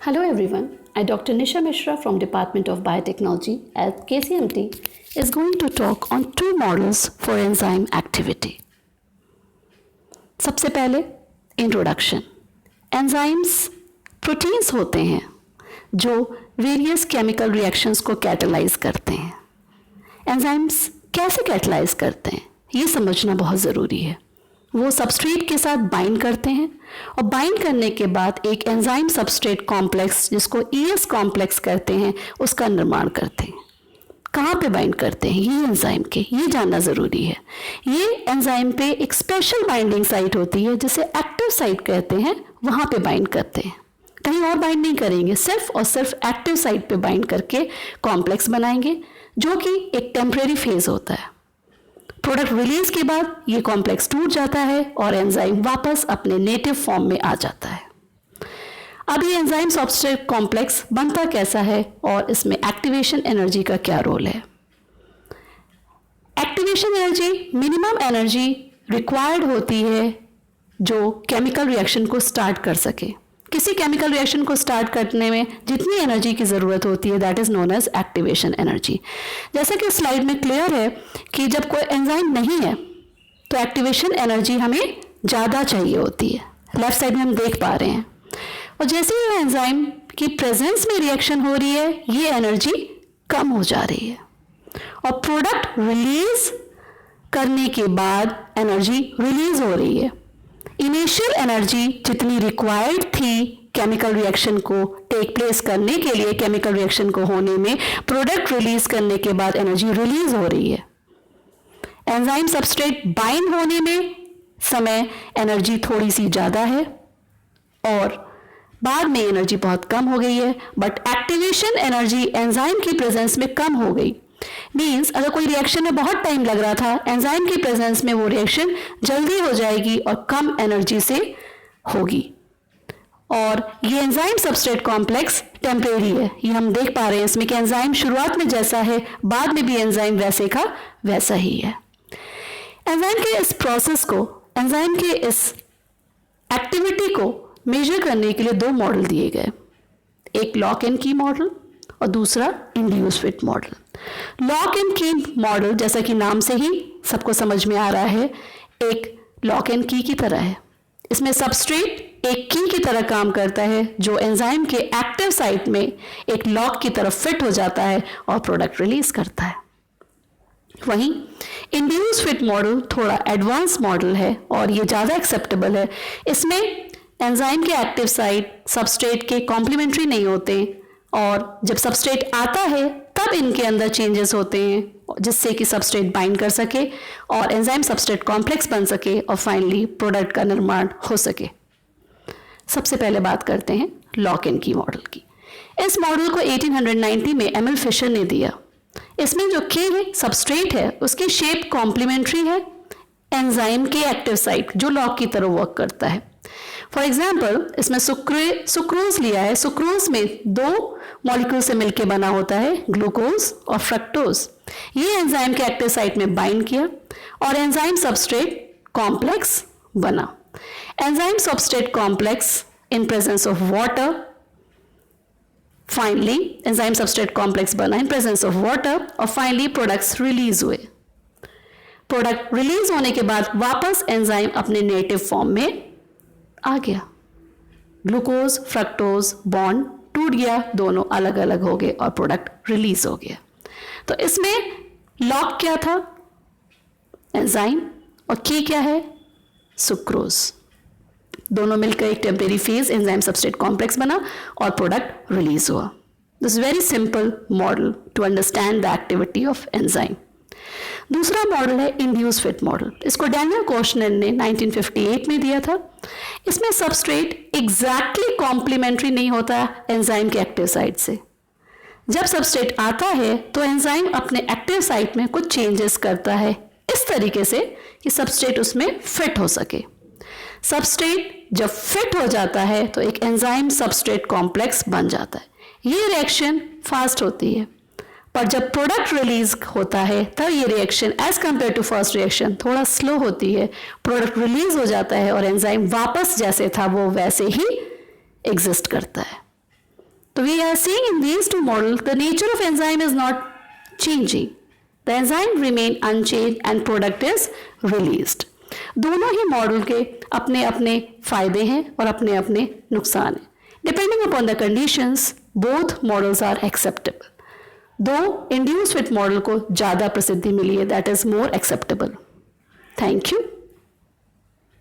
Hello everyone, I Dr. Nisha Mishra from Department of Biotechnology at KCMT is going to talk on two models for enzyme activity. सबसे पहले introduction. Enzymes proteins होते हैं जो various chemical reactions को catalyse करते हैं. Enzymes कैसे catalyse करते हैं ये समझना बहुत ज़रूरी है. वो सबस्ट्रेट के साथ बाइंड करते हैं और बाइंड करने के बाद एक एंजाइम सबस्ट्रेट कॉम्प्लेक्स जिसको ES कॉम्प्लेक्स कहते हैं उसका निर्माण करते हैं. कहाँ पे बाइंड करते हैं ये एंजाइम के, ये जानना ज़रूरी है. ये एंजाइम पे एक स्पेशल बाइंडिंग साइट होती है जिसे एक्टिव साइट कहते हैं, वहाँ पे बाइंड करते हैं. कहीं और बाइंड नहीं करेंगे, सिर्फ और सिर्फ एक्टिव साइट पे बाइंड करके कॉम्प्लेक्स बनाएंगे जो कि एक टेम्परेरी फेज होता है. प्रोडक्ट रिलीज के बाद ये कॉम्प्लेक्स टूट जाता है और एंजाइम वापस अपने नेटिव फॉर्म में आ जाता है. अब ये एंजाइम सबस्ट्रेट कॉम्प्लेक्स बनता कैसा है और इसमें एक्टिवेशन एनर्जी का क्या रोल है. Activation energy minimum energy required होती है जो केमिकल रिएक्शन को स्टार्ट कर सके. किसी केमिकल रिएक्शन को स्टार्ट करने में जितनी एनर्जी की ज़रूरत होती है that is known as activation energy. जैसा कि स्लाइड में क्लियर है कि जब कोई एंजाइम नहीं है तो एक्टिवेशन एनर्जी हमें ज़्यादा चाहिए होती है. लेफ्ट साइड में हम देख पा रहे हैं. और जैसे ही एंजाइम की प्रेजेंस में रिएक्शन हो रही है ये एनर्जी कम हो जा रही है और प्रोडक्ट रिलीज करने के बाद एनर्जी रिलीज हो रही है. इनिशियल एनर्जी जितनी रिक्वायर्ड थी केमिकल रिएक्शन को टेक प्लेस करने के लिए, केमिकल रिएक्शन को होने में, प्रोडक्ट रिलीज करने के बाद एनर्जी रिलीज हो रही है. एंजाइम सबस्ट्रेट बाइंड होने में समय एनर्जी थोड़ी सी ज़्यादा है और बाद में एनर्जी बहुत कम हो गई है. बट एक्टिवेशन एनर्जी एंजाइम की प्रेजेंस में कम हो गई. मीन्स अगर कोई रिएक्शन में बहुत टाइम लग रहा था, एंजाइम की प्रेजेंस में वो रिएक्शन जल्दी हो जाएगी और कम एनर्जी से होगी. और ये एंजाइम सबस्ट्रेट कॉम्प्लेक्स टेम्परेरी है. ये हम देख पा रहे हैं इसमें कि एंजाइम शुरुआत में जैसा है बाद में भी एंजाइम वैसे का वैसा ही है. एंजाइम के इस प्रोसेस को, एंजाइम के इस एक्टिविटी को मेजर करने के लिए दो मॉडल दिए गए. एक लॉक एंड की मॉडल और दूसरा induce fit model. Lock and की मॉडल जैसा कि नाम से ही सबको समझ में आ रहा है एक लॉक एंड की तरह है. इसमें सबस्ट्रेट एक की की तरह काम करता है जो एंजाइम के एक्टिव साइट में एक लॉक की तरफ फिट हो जाता है और प्रोडक्ट रिलीज करता है. वहीं इंड्यूस फिट मॉडल थोड़ा एडवांस मॉडल है और ये ज़्यादा एक्सेप्टेबल है. इसमें एंजाइम के एक्टिव साइट सबस्ट्रेट के कॉम्प्लीमेंट्री नहीं होते और जब सबस्ट्रेट आता है तब इनके अंदर चेंजेस होते हैं जिससे कि सबस्ट्रेट बाइंड कर सके और एंजाइम सबस्ट्रेट कॉम्प्लेक्स बन सके और फाइनली प्रोडक्ट का निर्माण हो सके. सबसे पहले बात करते हैं लॉक एंड की मॉडल की. इस मॉडल को 1890 में एमएल फिशर ने दिया. इसमें जो के है सबस्ट्रेट है उसकी शेप कॉम्प्लीमेंट्री है एंजाइम के एक्टिव साइट जो लॉक की तरह वर्क करता है. फॉर एग्जाम्पल इसमें सुक्रोज लिया है. सुक्रोज में दो मॉलिक्यूल से मिलकर बना होता है, ग्लूकोज और फ्रक्टोज. ये एंजाइम के एक्टिव साइट में बाइंड किया और एंजाइम सबस्ट्रेट कॉम्प्लेक्स बना. Enzyme substrate complex in presence of water, finally enzyme substrate complex बना इन प्रेजेंस ऑफ वाटर और फाइनली प्रोडक्ट्स रिलीज हुए. प्रोडक्ट रिलीज होने के बाद वापस एंजाइम अपने नेटिव फॉर्म में आ गया. ग्लूकोज फ्रक्टोज बॉन्ड टूट गया, दोनों अलग अलग हो गए और प्रोडक्ट रिलीज हो गया. तो इसमें लॉक क्या था, एंजाइम, और की क्या है, सुक्रोज. दोनों मिलकर एक temporary phase enzyme substrate complex बना और प्रोडक्ट रिलीज हुआ. This very simple model to understand the activity of enzyme. दूसरा मॉडल है इंड्यूस फिट मॉडल. इसको डैनियल कोशनर ने 1958 में दिया था. इसमें सबस्ट्रेट एग्जैक्टली कॉम्प्लीमेंट्री नहीं होता एंजाइम के एक्टिव साइट से. जब सबस्ट्रेट आता है तो एंजाइम अपने एक्टिव साइट में कुछ चेंजेस करता है इस तरीके से कि सबस्ट्रेट उसमें फिट हो सके. सबस्ट्रेट जब फिट हो जाता है तो एक एंजाइम सबस्ट्रेट कॉम्प्लेक्स बन जाता है. ये रिएक्शन फास्ट होती है पर जब प्रोडक्ट रिलीज होता है तब ये reaction as compared to first reaction थोड़ा स्लो होती है. प्रोडक्ट रिलीज हो जाता है और एंजाइम वापस जैसे था वो वैसे ही एग्जिस्ट करता है. we are seeing in these two models, the nature of enzyme is not changing. The enzyme remain unchanged and product is released. दोनों ही मॉडल के अपने अपने फायदे हैं और अपने अपने नुकसान हैं. Depending upon the conditions, both models are acceptable. दो induced fit मॉडल को ज़्यादा प्रसिद्धि मिली है, that is more acceptable. Thank you.